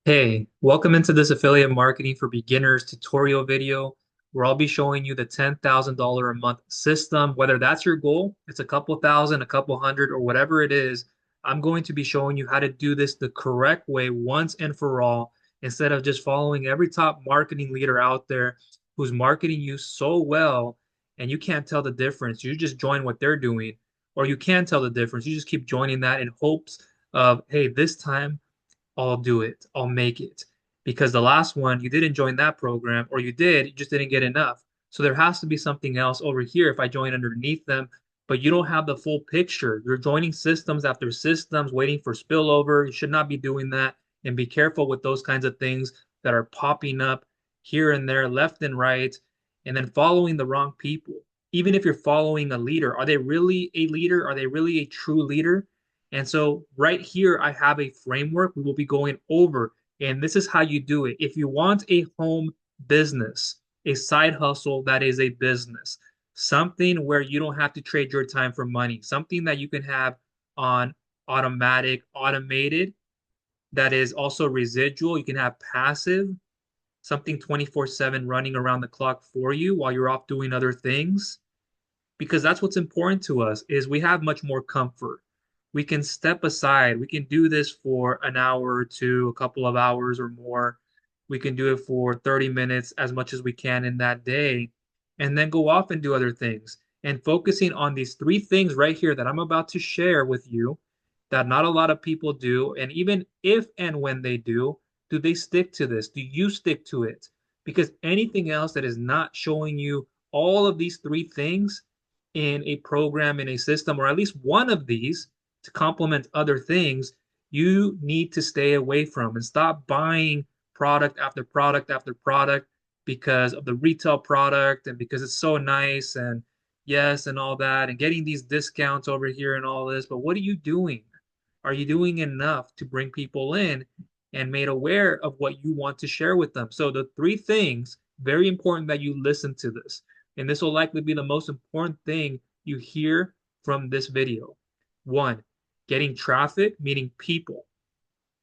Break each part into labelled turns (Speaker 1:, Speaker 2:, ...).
Speaker 1: Hey, welcome into this affiliate marketing for beginners tutorial video where I'll be showing you the $10,000 a month system. Whether that's your goal, it's a couple thousand, a couple hundred, or whatever it is, I'm going to be showing you how to do this the correct way once and for all, instead of just following every top marketing leader out there who's marketing you so well and you can't tell the difference. You just join what they're doing, or you can tell the difference. You just keep joining that in hopes of, hey, this time I'll do it. I'll make it. Because the last one, you didn't join that program, or you did, you just didn't get enough. So there has to be something else over here if I join underneath them, but you don't have the full picture. You're joining systems after systems, waiting for spillover. You should not be doing that. And be careful with those kinds of things that are popping up here and there, left and right, and then following the wrong people. Even if you're following a leader, are they really a leader? Are they really a true leader? And so right here, I have a framework we will be going over. And this is how you do it. If you want a home business, a side hustle that is a business, something where you don't have to trade your time for money, something that you can have on automatic, automated, that is also residual. You can have passive, something 24/7 running around the clock for you while you're off doing other things, because that's what's important to us is we have much more comfort. We can step aside. We can do this for an hour or two, a couple of hours or more. We can do it for 30 minutes, as much as we can in that day, and then go off and do other things. And focusing on these three things right here that I'm about to share with you that not a lot of people do. And even if and when they do they stick to this? Do you stick to it? Because anything else that is not showing you all of these three things in a program, in a system, or at least one of these to complement other things, you need to stay away from and stop buying product after product after product because of the retail product and because it's so nice and yes and all that and getting these discounts over here and all this. But what are you doing? Are you doing enough to bring people in and made aware of what you want to share with them? So the three things, very important that you listen to this. And this will likely be the most important thing you hear from this video. One, getting traffic, meaning people.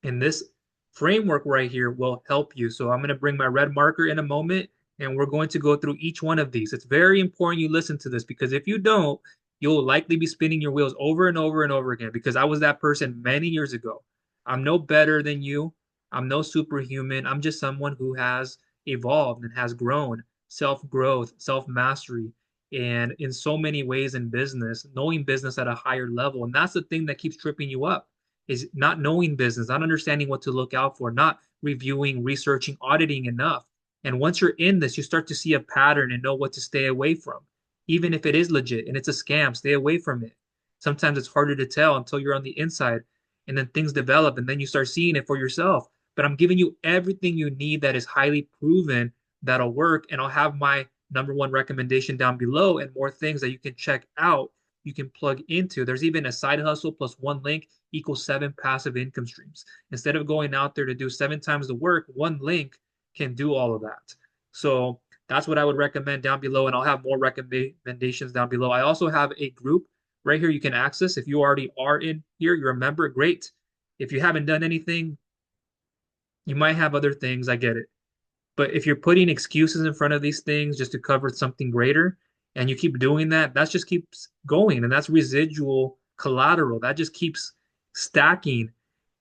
Speaker 1: And this framework right here will help you. So I'm going to bring my red marker in a moment and we're going to go through each one of these. It's very important you listen to this because if you don't, you'll likely be spinning your wheels over and over and over again because I was that person many years ago. I'm no better than you. I'm no superhuman. I'm just someone who has evolved and has grown, self-growth, self-mastery, and in so many ways in business, knowing business at a higher level. And that's the thing that keeps tripping you up is not knowing business, not understanding what to look out for, not reviewing, researching, auditing enough. And once you're in this, you start to see a pattern and know what to stay away from. Even if it is legit and it's a scam, stay away from it. Sometimes it's harder to tell until you're on the inside and then things develop and then you start seeing it for yourself. But I'm giving you everything you need that is highly proven that'll work. And I'll have my number one recommendation down below and more things that you can check out, you can plug into. There's even a side hustle plus one link equals seven passive income streams. Instead of going out there to do seven times the work, one link can do all of that. So that's what I would recommend down below. And I'll have more recommendations down below. I also have a group right here you can access. If you already are in here, you're a member, great. If you haven't done anything, you might have other things. I get it. But if you're putting excuses in front of these things just to cover something greater and you keep doing that, that just keeps going. And that's residual collateral. That just keeps stacking.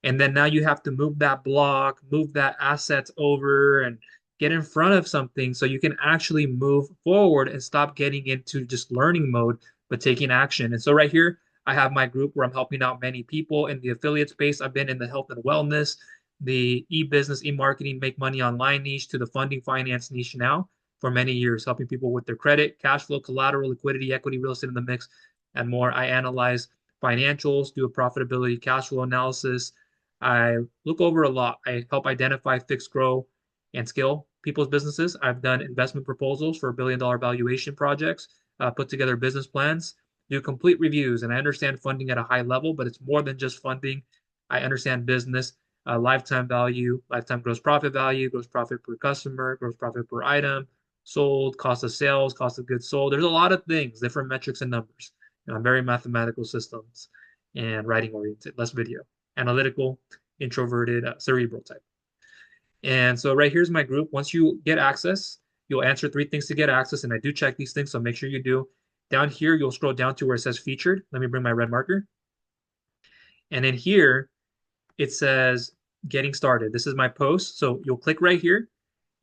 Speaker 1: And then now you have to move that block, move that asset over and get in front of something so you can actually move forward and stop getting into just learning mode, but taking action. And so right here, I have my group where I'm helping out many people in the affiliate space. I've been in the health and wellness, the e-business, e-marketing, make money online niche to the funding finance niche now for many years, helping people with their credit, cash flow, collateral, liquidity, equity, real estate in the mix, and more. I analyze financials, do a profitability cash flow analysis. I look over a lot. I help identify, fix, grow, and scale people's businesses. I've done investment proposals for $1 billion valuation projects, put together business plans, do complete reviews, and I understand funding at a high level, but it's more than just funding. I understand business lifetime value, lifetime gross profit value, gross profit per customer, gross profit per item sold, cost of sales, cost of goods sold. There's a lot of things, different metrics and numbers. And I'm very mathematical systems and writing oriented, less video, analytical, introverted, cerebral type. And so right here's my group. Once you get access, you'll answer three things to get access. And I do check these things, so make sure you do. Down here, you'll scroll down to where it says featured. Let me bring my red marker. And in here, it says getting started. This is my post. So you'll click right here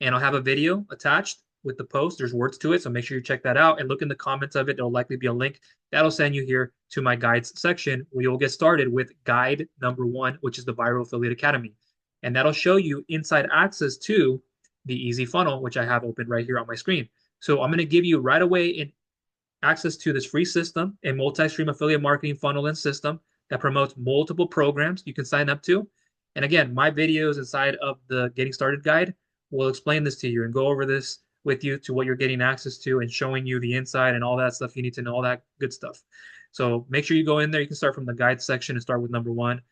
Speaker 1: and I'll have a video attached with the post. There's words to it. So make sure you check that out and look in the comments of it. There'll likely be a link that'll send you here to my guides section where you'll get started with guide number one, which is the Viral Affiliate Academy. And that'll show you inside access to the easy funnel, which I have open right here on my screen. So I'm going to give you right away in access to this free system, a multi-stream affiliate marketing funnel and system that promotes multiple programs you can sign up to. And again, my videos inside of the Getting Started guide will explain this to you and go over this with you to what you're getting access to and showing you the inside and all that stuff you need to know, all that good stuff. So make sure you go in there. You can start from the guide section and start with number one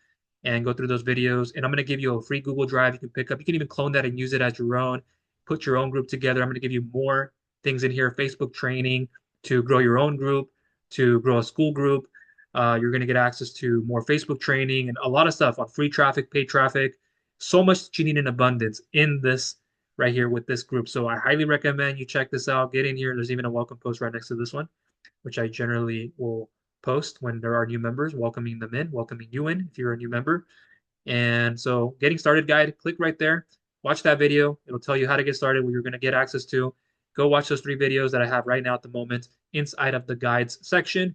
Speaker 1: and go through those videos. And I'm going to give you a free Google Drive you can pick up. You can even clone that and use it as your own. Put your own group together. I'm going to give you more things in here, Facebook training, to grow your own group, to grow a school group. You're going to get access to more Facebook training and a lot of stuff on free traffic, paid traffic. So much that you need in abundance in this right here with this group. So I highly recommend you check this out. Get in here. There's even a welcome post right next to this one, which I generally will post when there are new members, welcoming them in, welcoming you in if you're a new member. And so getting started guide, click right there, watch that video. It'll tell you how to get started, what you're going to get access to. Go watch those three videos that I have right now at the moment inside of the guides section.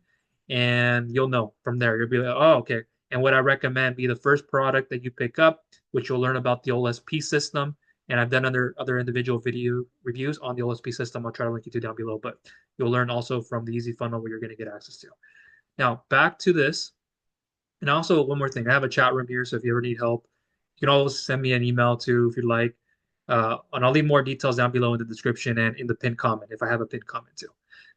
Speaker 1: And you'll know from there. You'll be like, oh, okay. And what I recommend be the first product that you pick up, which you'll learn about the OLSP system. And I've done other individual video reviews on the OLSP system. I'll try to link you to down below, but you'll learn also from the easy funnel what you're going to get access to. Now, back to this. And also, one more thing, I have a chat room here, so if you ever need help, you can always send me an email too if you'd like. And I'll leave more details down below in the description and in the pinned comment if I have a pinned comment too.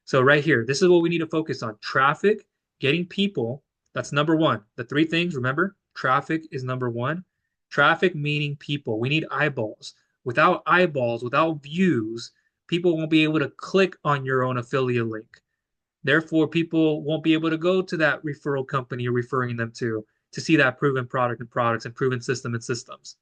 Speaker 1: So right here, this is what we need to focus on. Traffic, getting people, that's number one. The three things, remember, traffic is number one. Traffic meaning people. We need eyeballs. Without eyeballs, without views, people won't be able to click on your own affiliate link. Therefore, people won't be able to go to that referral company you're referring them to see that proven product and products and proven system and systems.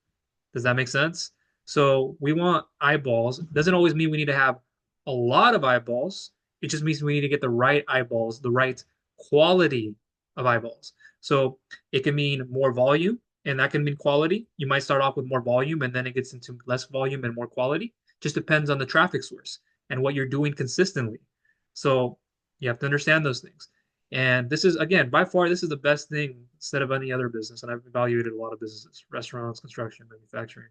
Speaker 1: Does that make sense? So we want eyeballs. Doesn't always mean we need to have a lot of eyeballs. It just means we need to get the right eyeballs, the right quality of eyeballs. So it can mean more volume, and that can mean quality. You might start off with more volume, and then it gets into less volume and more quality. Just depends on the traffic source and what you're doing consistently. So you have to understand those things. And this is, again, by far, this is the best thing instead of any other business. And I've evaluated a lot of businesses, restaurants, construction, manufacturing,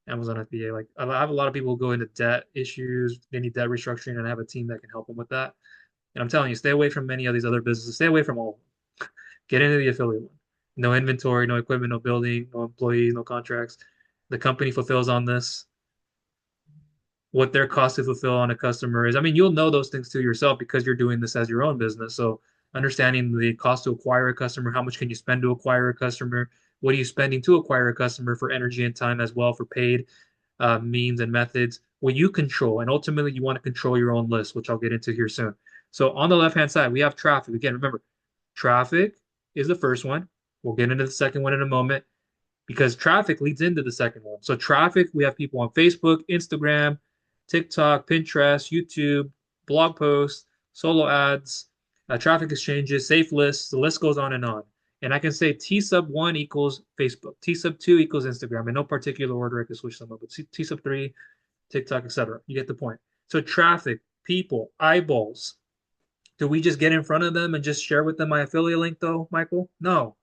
Speaker 1: Amazon FBA. Like I have a lot of people who go into debt issues, they need debt restructuring, and I have a team that can help them with that. And I'm telling you, stay away from many of these other businesses. Stay away from all of them. Get into the affiliate one. No inventory, no equipment, no building, no employees, no contracts. The company fulfills on this what their cost to fulfill on a customer is. I mean, you'll know those things to yourself because you're doing this as your own business. So understanding the cost to acquire a customer, how much can you spend to acquire a customer? What are you spending to acquire a customer for energy and time as well for paid means and methods? What you control, and ultimately you want to control your own list, which I'll get into here soon. So on the left-hand side, we have traffic. Again, remember, traffic is the first one. We'll get into the second one in a moment because traffic leads into the second one. So traffic, we have people on Facebook, Instagram, TikTok, Pinterest, YouTube, blog posts, solo ads, traffic exchanges, safe lists. The list goes on and on. And I can say T sub 1 equals Facebook, T sub 2 equals Instagram. In no particular order, I can switch them up, but T sub 3, TikTok, etc. You get the point. So traffic, people, eyeballs. Do we just get in front of them and just share with them my affiliate link though, Michael? No.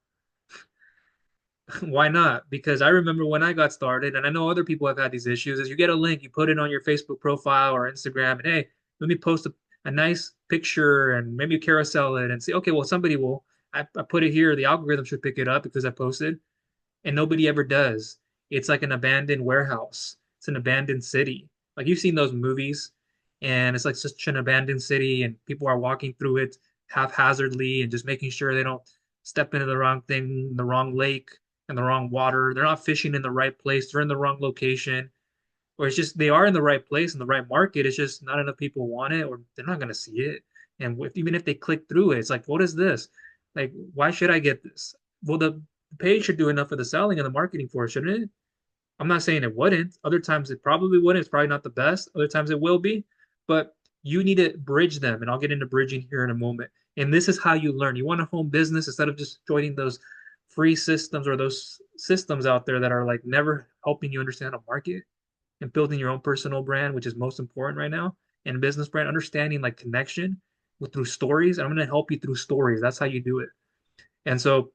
Speaker 1: Why not? Because I remember when I got started, and I know other people have had these issues, is you get a link, you put it on your Facebook profile or Instagram, and hey, let me post a nice picture and maybe carousel it and say, okay, well, somebody will. I put it here, the algorithm should pick it up because I posted, and nobody ever does. It's like an abandoned warehouse. It's an abandoned city. Like you've seen those movies, and it's like such an abandoned city, and people are walking through it haphazardly and just making sure they don't step into the wrong thing, the wrong lake, and the wrong water. They're not fishing in the right place. They're in the wrong location. Or it's just they are in the right place in the right market. It's just not enough people want it, or they're not going to see it. And even if they click through it, it's like, what is this? Like, why should I get this? Well, the page should do enough for the selling and the marketing for it, shouldn't it? I'm not saying it wouldn't. Other times it probably wouldn't. It's probably not the best. Other times it will be. But you need to bridge them. And I'll get into bridging here in a moment. And this is how you learn. You want a home business instead of just joining those free systems or those systems out there that are like never helping you understand a market and building your own personal brand, which is most important right now, and business brand, understanding like connection with through stories. And I'm going to help you through stories. That's how you do it. And so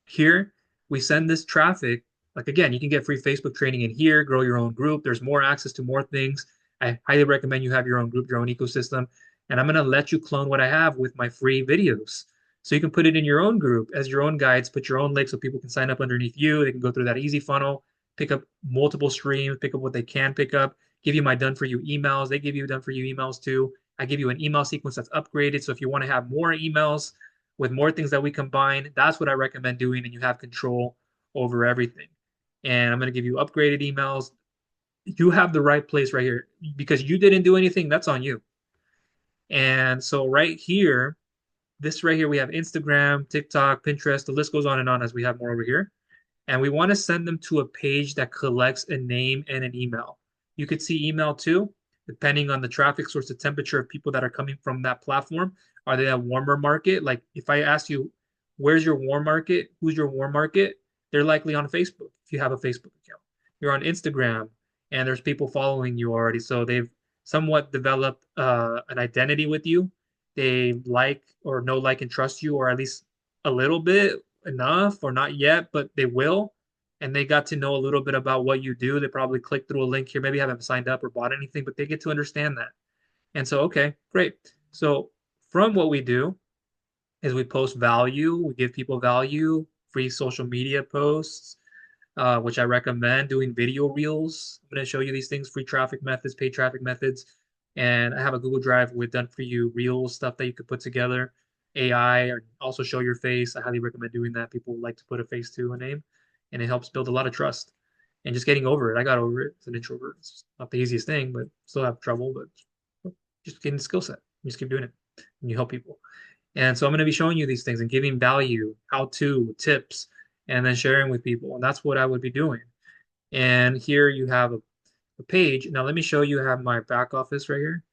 Speaker 1: here, we send this traffic. Like again, you can get free Facebook training in here, grow your own group. There's more access to more things. I highly recommend you have your own group, your own ecosystem. And I'm going to let you clone what I have with my free videos. So you can put it in your own group as your own guides, put your own links so people can sign up underneath you. They can go through that easy funnel, pick up multiple streams, pick up what they can pick up, give you my done for you emails. They give you done for you emails too. I give you an email sequence that's upgraded. So if you want to have more emails, with more things that we combine, that's what I recommend doing, and you have control over everything. And I'm going to give you upgraded emails. You have the right place right here because you didn't do anything. That's on you. And so right here, this right here, we have Instagram, TikTok, Pinterest. The list goes on and on as we have more over here. And we want to send them to a page that collects a name and an email. You could see email too, depending on the traffic source, the temperature of people that are coming from that platform. Are they a warmer market? Like if I ask you, where's your warm market? Who's your warm market? They're likely on Facebook if you have a Facebook account. You're on Instagram and there's people following you already. So they've somewhat developed an identity with you. They like or know, like, and trust you, or at least a little bit enough, or not yet, but they will. And they got to know a little bit about what you do. They probably clicked through a link here, maybe haven't signed up or bought anything, but they get to understand that. And so, okay, great. So from what we do is we post value, we give people value, free social media posts, which I recommend doing video reels. I'm going to show you these things, free traffic methods, paid traffic methods. And I have a Google Drive with done for you reels stuff that you could put together. AI, or also show your face. I highly recommend doing that. People like to put a face to a name, and it helps build a lot of trust. And just getting over it. I got over it as an introvert. It's not the easiest thing, but still have trouble, but just getting the skill set. You just keep doing it and you help people. And so I'm going to be showing you these things and giving value, how to, tips, and then sharing with people. And that's what I would be doing. And here you have a page. Now let me show you. I have my back office right here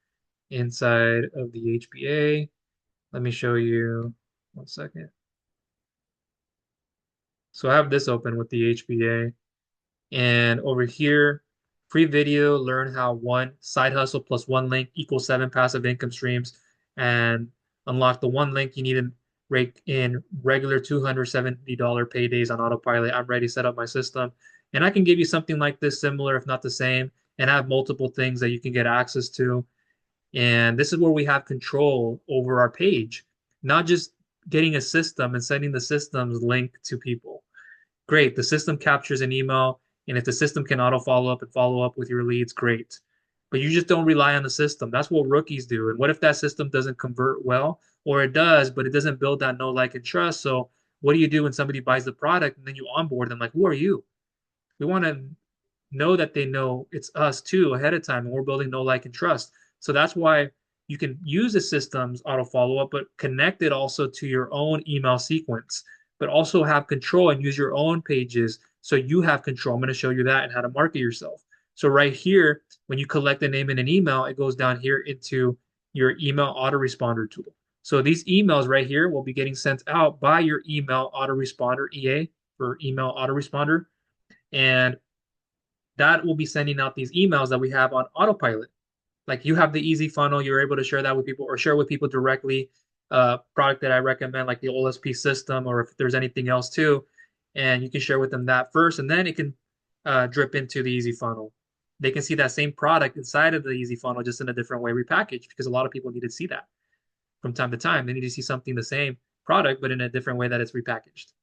Speaker 1: inside of the HBA. Let me show you 1 second. So I have this open with the HBA. And over here, free video, learn how one side hustle plus one link equals 7 passive income streams, and unlock the one link you need to rake in regular $270 paydays on autopilot. I'm ready to set up my system. And I can give you something like this, similar, if not the same, and have multiple things that you can get access to. And this is where we have control over our page, not just getting a system and sending the system's link to people. Great. The system captures an email, and if the system can auto follow up and follow up with your leads, great. But you just don't rely on the system. That's what rookies do. And what if that system doesn't convert well, or it does, but it doesn't build that know, like, and trust? So what do you do when somebody buys the product and then you onboard them? Like, who are you? We want to know that they know it's us too ahead of time, and we're building know, like, and trust. So that's why you can use the system's auto follow up, but connect it also to your own email sequence, but also have control and use your own pages so you have control. I'm going to show you that and how to market yourself. So right here, when you collect a name and an email, it goes down here into your email autoresponder tool. So these emails right here will be getting sent out by your email autoresponder, EA, for email autoresponder. And that will be sending out these emails that we have on autopilot. Like you have the easy funnel, you're able to share that with people or share with people directly. Product that I recommend, like the OLSP system, or if there's anything else too, and you can share with them that first, and then it can drip into the easy funnel. They can see that same product inside of the easy funnel, just in a different way repackaged, because a lot of people need to see that from time to time. They need to see something the same product, but in a different way that it's repackaged.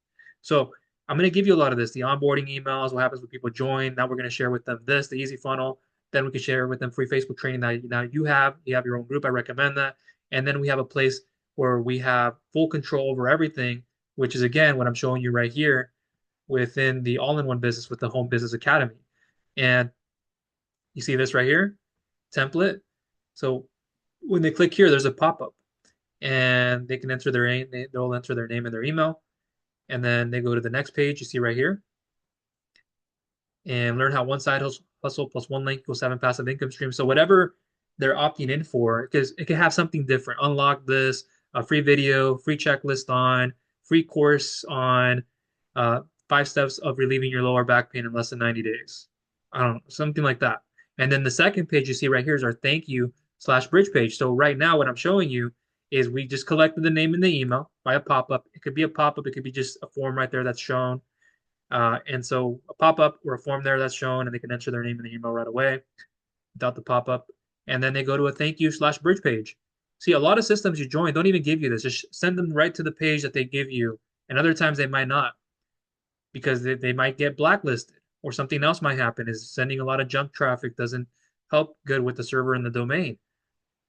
Speaker 1: So I'm going to give you a lot of this, the onboarding emails, what happens when people join. Now we're going to share with them this, the easy funnel. Then we can share with them free Facebook training that now you have. You have your own group. I recommend that. And then we have a place where we have full control over everything, which is, again, what I'm showing you right here within the all-in-one business with the Home Business Academy. And you see this right here, template. So when they click here, there's a pop-up and they can enter their name. They'll enter their name and their email. And then they go to the next page you see right here. and learn how one side hustle plus one link equals seven passive income streams. So whatever they're opting in for, because it can have something different. Unlock this, a free video, free checklist on, free course on, 5 steps of relieving your lower back pain in less than 90 days. I don't know, something like that. And then the second page you see right here is our thank you slash bridge page. So right now, what I'm showing you is we just collected the name and the email by a pop-up. It could be a pop-up, it could be just a form right there that's shown. And so a pop-up or a form there that's shown, and they can enter their name in the email right away without the pop-up. And then they go to a thank you slash bridge page. See, a lot of systems you join don't even give you this. Just send them right to the page that they give you. And other times they might not because they might get blacklisted or something else might happen. Is sending a lot of junk traffic doesn't help good with the server and the domain.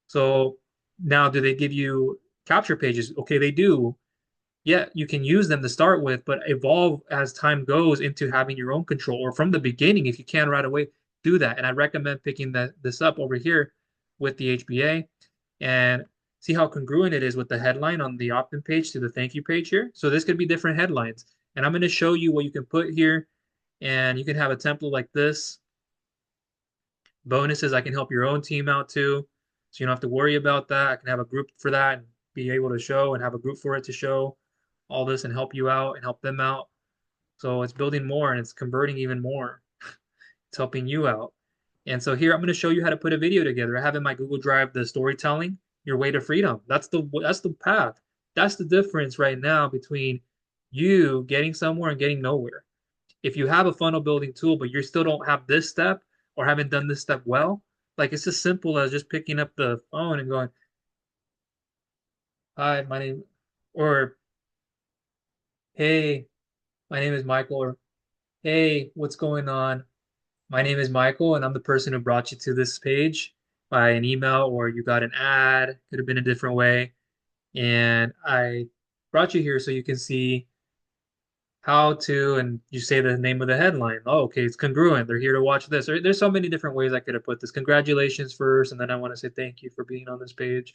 Speaker 1: So now do they give you capture pages? Okay, they do. Yeah, you can use them to start with, but evolve as time goes into having your own control, or from the beginning, if you can right away, do that. And I recommend picking this up over here with the HBA and see how congruent it is with the headline on the opt-in page to the thank you page here. So this could be different headlines. And I'm going to show you what you can put here. And you can have a template like this. Bonuses, I can help your own team out too. So you don't have to worry about that. I can have a group for that and be able to show and have a group for it to show all this and help you out and help them out. So it's building more and it's converting even more. It's helping you out. And so here I'm going to show you how to put a video together. I have in my Google Drive the storytelling, your way to freedom. That's the path. That's the difference right now between you getting somewhere and getting nowhere. If you have a funnel building tool, but you still don't have this step or haven't done this step well, like it's as simple as just picking up the phone and going, "Hi, my name," or "Hey, my name is Michael," or "Hey, what's going on? My name is Michael, and I'm the person who brought you to this page by an email, or you got an ad, could have been a different way. And I brought you here so you can see how to, and you say the name of the headline. Oh, okay, it's congruent. They're here to watch this. There's so many different ways I could have put this. Congratulations first, and then I want to say thank you for being on this page.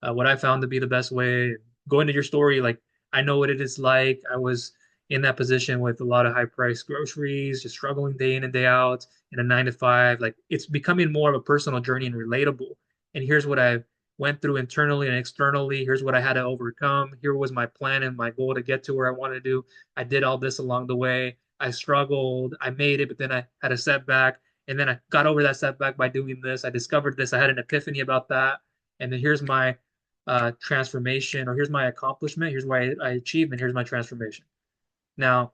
Speaker 1: What I found to be the best way. Go into your story. Like, I know what it is like. I was in that position with a lot of high priced groceries, just struggling day in and day out in a 9 to 5. Like, it's becoming more of a personal journey and relatable. And here's what I went through internally and externally. Here's what I had to overcome. Here was my plan and my goal to get to where I wanted to do. I did all this along the way. I struggled. I made it, but then I had a setback. And then I got over that setback by doing this. I discovered this. I had an epiphany about that. And then here's my transformation, or here's my accomplishment, here's why I achieved, and here's my transformation. Now,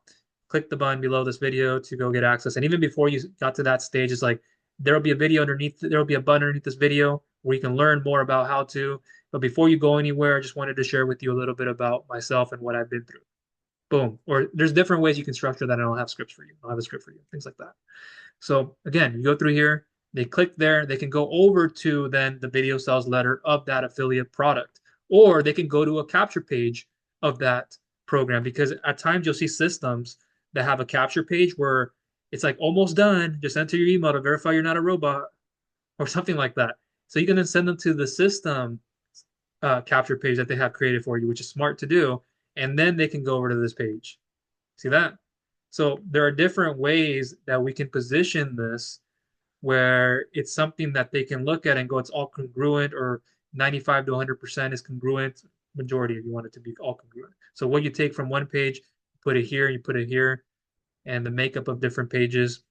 Speaker 1: click the button below this video to go get access. And even before you got to that stage, it's like there'll be a video underneath, there'll be a button underneath this video where you can learn more about how to. But before you go anywhere, I just wanted to share with you a little bit about myself and what I've been through. Boom. Or there's different ways you can structure that. I don't have scripts for you. I don't have a script for you. Things like that. So again, you go through here, they click there, they can go over to then the video sales letter of that affiliate product, or they can go to a capture page of that program, because at times you'll see systems that have a capture page where it's like almost done, just enter your email to verify you're not a robot or something like that. So you can then send them to the system capture page that they have created for you, which is smart to do, and then they can go over to this page. See that? So there are different ways that we can position this where it's something that they can look at and go, it's all congruent, or 95 to 100% is congruent, majority if you want it to be all congruent. So what you take from one page, put it here, you put it here, and the makeup of different pages.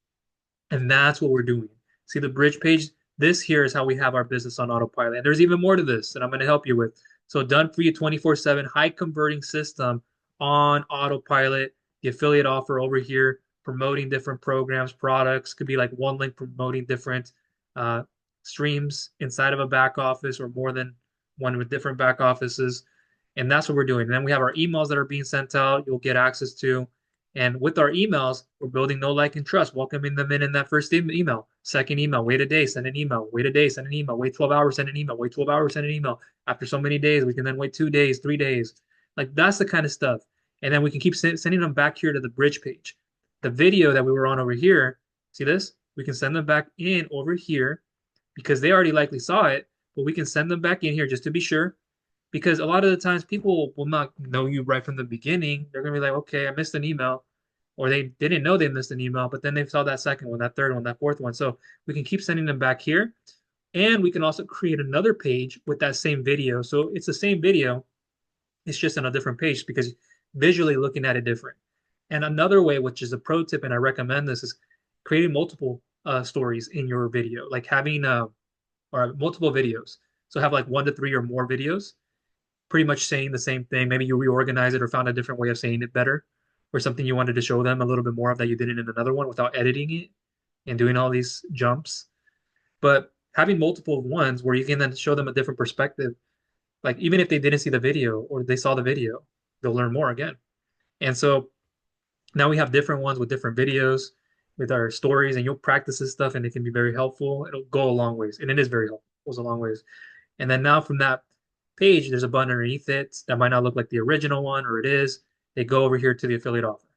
Speaker 1: And that's what we're doing. See the bridge page? This here is how we have our business on autopilot. And there's even more to this that I'm going to help you with. So done for you 24/7, high converting system on autopilot. The affiliate offer over here, promoting different programs, products. Could be like one link promoting different uh, streams inside of a back office, or more than one with different back offices. And that's what we're doing. And then we have our emails that are being sent out, you'll get access to. And with our emails, we're building know, like, and trust, welcoming them in that first email, second email, wait a day, send an email, wait a day, send an email, wait 12 hours, send an email, wait 12 hours, send an email. After so many days, we can then wait 2 days, 3 days. Like, that's the kind of stuff. And then we can keep sending them back here to the bridge page. The video that we were on over here, see this? We can send them back in over here because they already likely saw it, but we can send them back in here just to be sure. Because a lot of the times people will not know you right from the beginning. They're going to be like, okay, I missed an email. or they didn't know they missed an email, but then they saw that second one, that third one, that fourth one. So we can keep sending them back here. And we can also create another page with that same video. So it's the same video, it's just on a different page because visually looking at it different. And another way, which is a pro tip, and I recommend this, is creating multiple stories in your video, like having or multiple videos. So have like 1 to 3 or more videos, pretty much saying the same thing. Maybe you reorganize it or found a different way of saying it better, or something you wanted to show them a little bit more of that you didn't in another one without editing it and doing all these jumps. But having multiple ones where you can then show them a different perspective, like even if they didn't see the video or they saw the video, they'll learn more again. And so now we have different ones with different videos with our stories, and you'll practice this stuff, and it can be very helpful. It'll go a long ways, and it is very helpful. It goes a long ways. And then now from that page, there's a button underneath it that might not look like the original one, or it is. They go over here to the affiliate offer.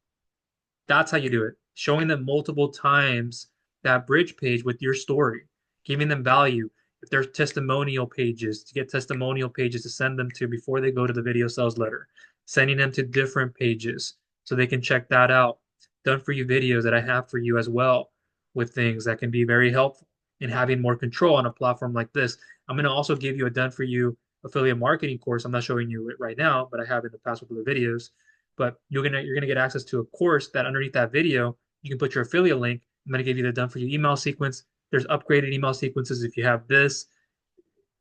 Speaker 1: That's how you do it. Showing them multiple times that bridge page with your story, giving them value. If there's testimonial pages, to get testimonial pages to send them to before they go to the video sales letter, sending them to different pages so they can check that out. Done for you videos that I have for you as well with things that can be very helpful in having more control on a platform like this. I'm going to also give you a done for you affiliate marketing course. I'm not showing you it right now, but I have in the past with other videos. But you're gonna get access to a course that underneath that video you can put your affiliate link. I'm gonna give you the done for you email sequence. There's upgraded email sequences. If you have this,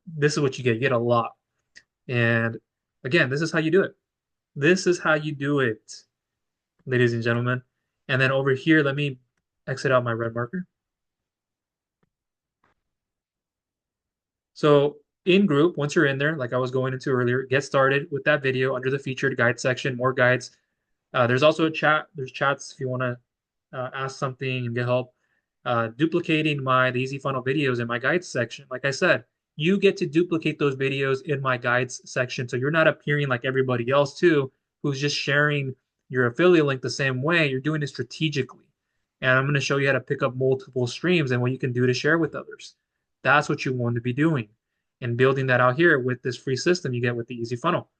Speaker 1: this is what you get. You get a lot. And again, this is how you do it. This is how you do it, ladies and gentlemen. And then over here, let me exit out my red marker. So in group, once you're in there, like I was going into earlier, get started with that video under the featured guide section, more guides. There's also a chat. There's chats if you want to ask something and get help. Duplicating the Easy Funnel videos in my guides section. Like I said, you get to duplicate those videos in my guides section. So you're not appearing like everybody else too, who's just sharing your affiliate link the same way. You're doing it strategically. And I'm going to show you how to pick up multiple streams and what you can do to share with others. That's what you want to be doing and building that out here with this free system you get with the Easy Funnel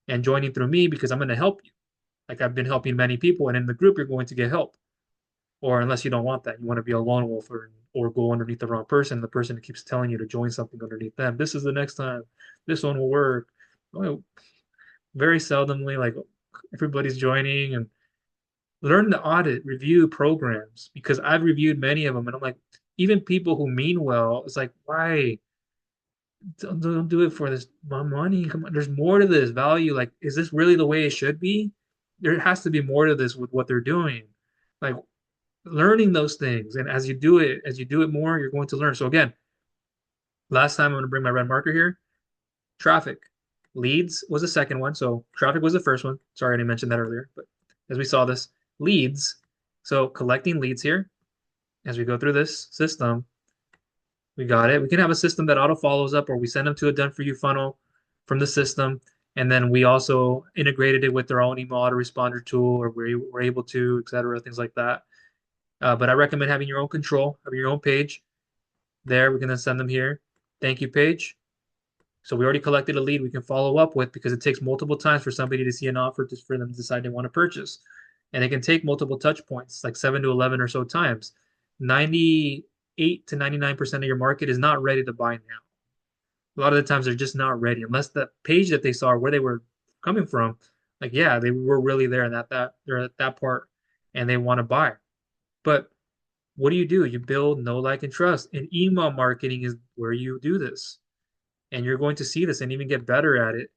Speaker 1: and joining through me because I'm going to help you. Like I've been helping many people, and in the group, you're going to get help. Or unless you don't want that, you want to be a lone wolf or go underneath the wrong person, the person that keeps telling you to join something underneath them. This is the next time. This one will work. Well, very seldomly, like everybody's joining and learn to audit, review programs because I've reviewed many of them, and I'm like, even people who mean well, it's like, why? Don't do it for this money. Come on, there's more to this value. Like, is this really the way it should be? There has to be more to this with what they're doing. Like learning those things. And as you do it more, you're going to learn. So again, last time I'm going to bring my red marker here. Traffic. Leads was the second one. So traffic was the first one. Sorry, I didn't mention that earlier, but as we saw this, leads. So collecting leads here as we go through this system. We got it. We can have a system that auto follows up, or we send them to a done for you funnel from the system. And then we also integrated it with their own email autoresponder tool, or we're able to, et cetera, things like that. But I recommend having your own control, having your own page. There, we're going to send them here. Thank you page. So we already collected a lead we can follow up with because it takes multiple times for somebody to see an offer for them to decide they want to purchase. And it can take multiple touch points, like 7 to 11 or so times. 98 to 99% of your market is not ready to buy now. A lot of the times they're just not ready unless the page that they saw where they were coming from, like yeah, they were really there and that they're at that part and they want to buy. But what do? You build know, like, and trust. And email marketing is where you do this. And you're going to see this and even get better at it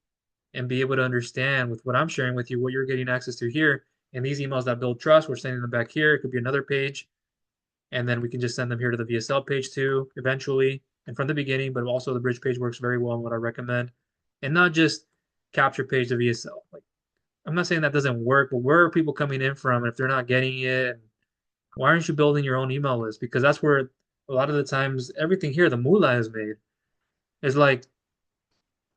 Speaker 1: and be able to understand with what I'm sharing with you, what you're getting access to here. And these emails that build trust, we're sending them back here. It could be another page. And then we can just send them here to the VSL page too, eventually, and from the beginning, but also the bridge page works very well and what I recommend. And not just capture page to VSL. Like I'm not saying that doesn't work, but where are people coming in from? And if they're not getting it, why aren't you building your own email list? Because that's where a lot of the times everything here, the moolah is made. Is like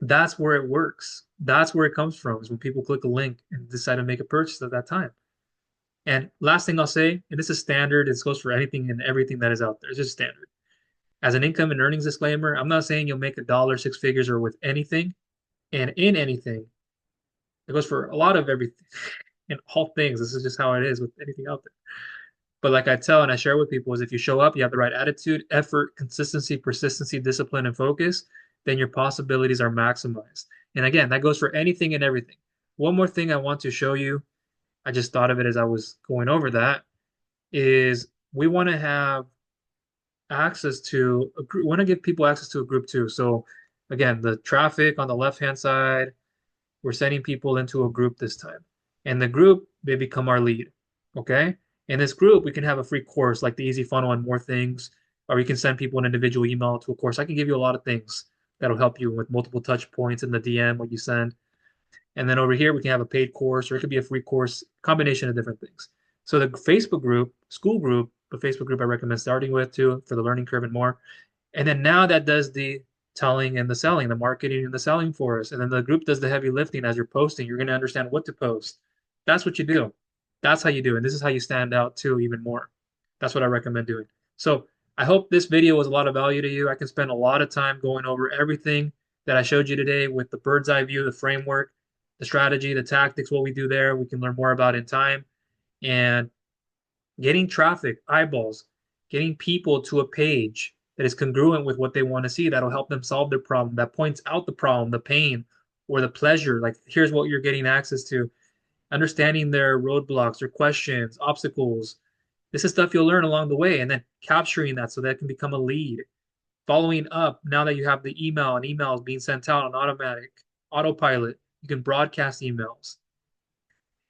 Speaker 1: that's where it works. That's where it comes from, is when people click a link and decide to make a purchase at that time. And last thing I'll say, and this is standard, this goes for anything and everything that is out there. It's just standard. As an income and earnings disclaimer, I'm not saying you'll make a dollar, six figures, or with anything and in anything. It goes for a lot of everything. in all things. This is just how it is with anything out there. But like I tell and I share with people is if you show up, you have the right attitude, effort, consistency, persistency, discipline, and focus, then your possibilities are maximized. And again, that goes for anything and everything. One more thing I want to show you, I just thought of it as I was going over that, is we want to have access to a group, want to give people access to a group too. So again, the traffic on the left-hand side, we're sending people into a group this time. And the group, they become our lead. Okay. In this group, we can have a free course like the easy funnel and more things, or you can send people an individual email to a course. I can give you a lot of things that'll help you with multiple touch points in the DM, what you send. And then over here, we can have a paid course, or it could be a free course, combination of different things. So the Facebook group, school group, the Facebook group I recommend starting with too for the learning curve and more. And then now that does the telling and the selling, the marketing and the selling for us. And then the group does the heavy lifting as you're posting. You're going to understand what to post. That's what you do. That's how you do. And this is how you stand out too, even more. That's what I recommend doing. So I hope this video was a lot of value to you. I can spend a lot of time going over everything that I showed you today with the bird's eye view, the framework, the strategy, the tactics, what we do there. We can learn more about in time. And getting traffic, eyeballs, getting people to a page that is congruent with what they want to see, that'll help them solve their problem, that points out the problem, the pain, or the pleasure. Like, here's what you're getting access to, understanding their roadblocks, their questions, obstacles. This is stuff you'll learn along the way, and then capturing that so that can become a lead. Following up, now that you have the email and emails being sent out on automatic, autopilot, you can broadcast emails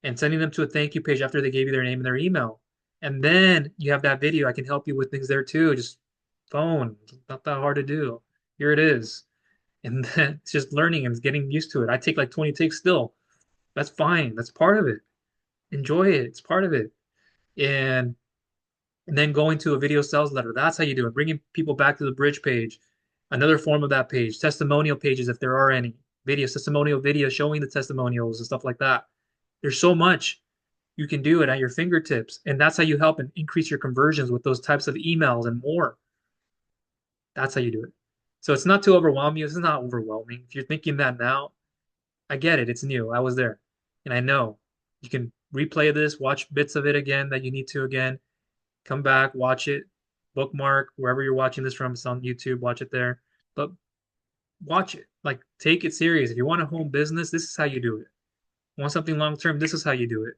Speaker 1: and sending them to a thank you page after they gave you their name and their email. And then you have that video. I can help you with things there too. Just phone, it's not that hard to do. Here it is. And then it's just learning and getting used to it. I take like 20 takes still. That's fine. That's part of it. Enjoy it. It's part of it. And and then going to a video sales letter. That's how you do it. Bringing people back to the bridge page. Another form of that page. Testimonial pages, if there are any. Videos, testimonial videos showing the testimonials and stuff like that. There's so much you can do it at your fingertips. And that's how you help and increase your conversions with those types of emails and more. That's how you do it. So it's not to overwhelm you. It's not overwhelming. If you're thinking that now, I get it. It's new. I was there. And I know you can replay this, watch bits of it again that you need to again, come back, watch it, bookmark wherever you're watching this from. It's on YouTube, watch it there. But watch it. Like, take it serious. If you want a home business, this is how you do it. Want something long term, this is how you do it.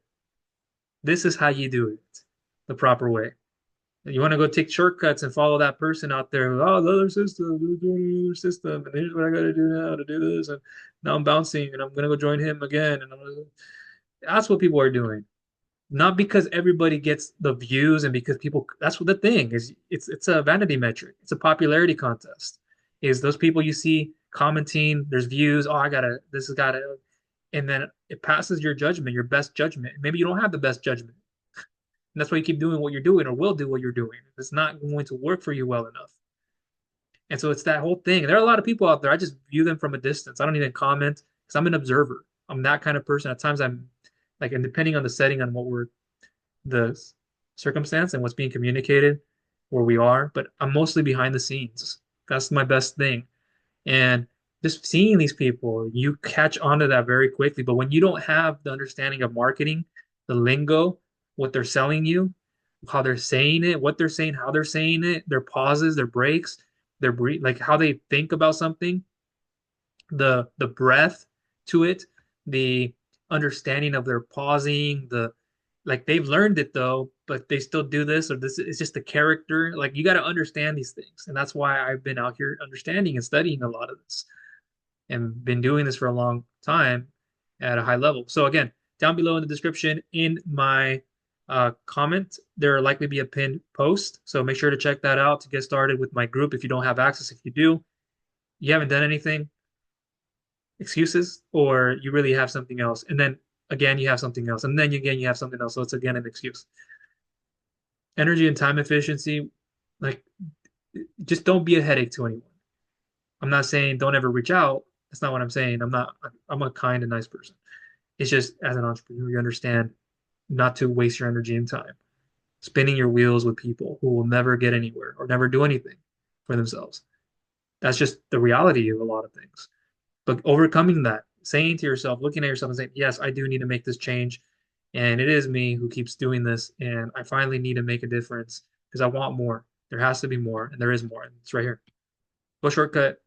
Speaker 1: This is how you do it the proper way. You want to go take shortcuts and follow that person out there. Oh, the other system, they're doing the other system, and here's what I got to do now to do this. And now I'm bouncing, and I'm gonna go join him again. And that's what people are doing. Not because everybody gets the views, and because people. That's what the thing is. It's a vanity metric. It's a popularity contest. Is those people you see commenting? There's views. Oh, I gotta. This has gotta. And then it passes your judgment, your best judgment. Maybe you don't have the best judgment. And that's why you keep doing what you're doing or will do what you're doing. It's not going to work for you well enough. And so it's that whole thing. There are a lot of people out there. I just view them from a distance. I don't even comment because I'm an observer. I'm that kind of person. At times I'm like, and depending on the setting, on what we're, the circumstance and what's being communicated, where we are, but I'm mostly behind the scenes. That's my best thing. And just seeing these people, you catch on to that very quickly. But when you don't have the understanding of marketing, the lingo, what they're selling you, how they're saying it, what they're saying, how they're saying it, their pauses, their breaks, their like how they think about something, the breath to it, the understanding of their pausing, the like they've learned it though, but they still do this, or this is just the character. Like you got to understand these things. And that's why I've been out here understanding and studying a lot of this and been doing this for a long time at a high level. So again, down below in the description in my comment, there will likely be a pinned post. So make sure to check that out to get started with my group. If you don't have access, if you do, you haven't done anything, excuses, or you really have something else. And then again, you have something else. And then again, you have something else. So it's again an excuse. Energy and time efficiency, like just don't be a headache to anyone. I'm not saying don't ever reach out. That's not what I'm saying. I'm a kind and nice person. It's just as an entrepreneur, you understand not to waste your energy and time spinning your wheels with people who will never get anywhere or never do anything for themselves. That's just the reality of a lot of things. But overcoming that, saying to yourself, looking at yourself and saying, yes, I do need to make this change And it is me who keeps doing this, and I finally need to make a difference because I want more. There has to be more, and there is more. And it's right here. Go shortcut,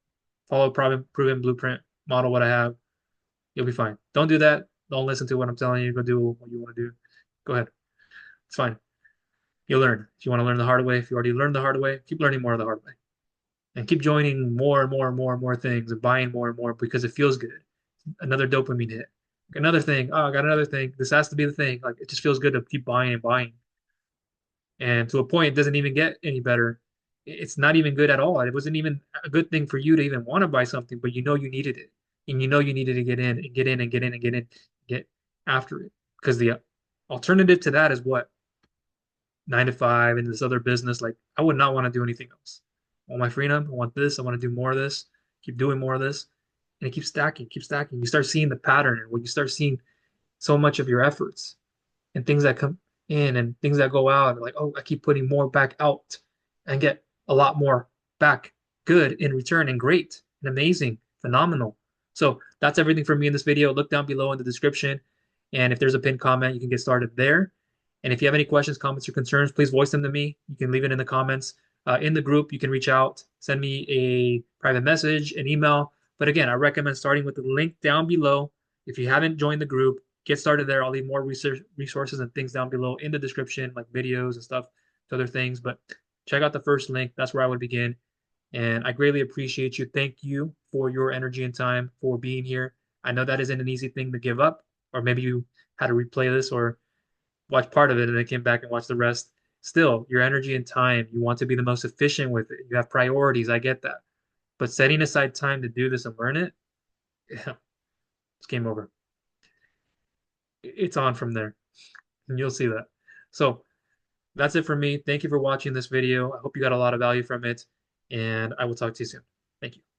Speaker 1: follow proven blueprint, model what I have. You'll be fine. Don't do that. Don't listen to what I'm telling you. Go do what you want to do. Go ahead. It's fine. You'll learn. If you want to learn the hard way, if you already learned the hard way, keep learning more of the hard way. And keep joining more and more and more and more things and buying more and more because it feels good. Another dopamine hit. Another thing. Oh, I got another thing. This has to be the thing. Like it just feels good to keep buying and buying. And to a point, it doesn't even get any better. It's not even good at all. It wasn't even a good thing for you to even want to buy something, but you know you needed it. And you know you needed to get in and get in and get in and get in, get after it. Because the alternative to that is what? 9 to 5 and this other business. Like I would not want to do anything else. I want my freedom. I want this. I want to do more of this. Keep doing more of this. And it keeps stacking, keep stacking. You start seeing the pattern and when you start seeing so much of your efforts and things that come in and things that go out, like, oh, I keep putting more back out and get a lot more back good in return and great and amazing, phenomenal. So that's everything from me in this video. Look down below in the description. And if there's a pinned comment, you can get started there. And if you have any questions, comments, or concerns, please voice them to me. You can leave it in the comments. In the group, you can reach out, send me a private message, an email. But again, I recommend starting with the link down below. If you haven't joined the group, get started there. I'll leave more resources and things down below in the description, like videos and stuff, other things. But check out the first link. That's where I would begin. And I greatly appreciate you. Thank you for your energy and time for being here. I know that isn't an easy thing to give up, or maybe you had to replay this or watch part of it and then came back and watched the rest. Still, your energy and time, you want to be the most efficient with it. You have priorities. I get that. But setting aside time to do this and learn it, yeah, it's game over. It's on from there, and you'll see that. So that's it for me. Thank you for watching this video. I hope you got a lot of value from it, and I will talk to you soon. Thank you.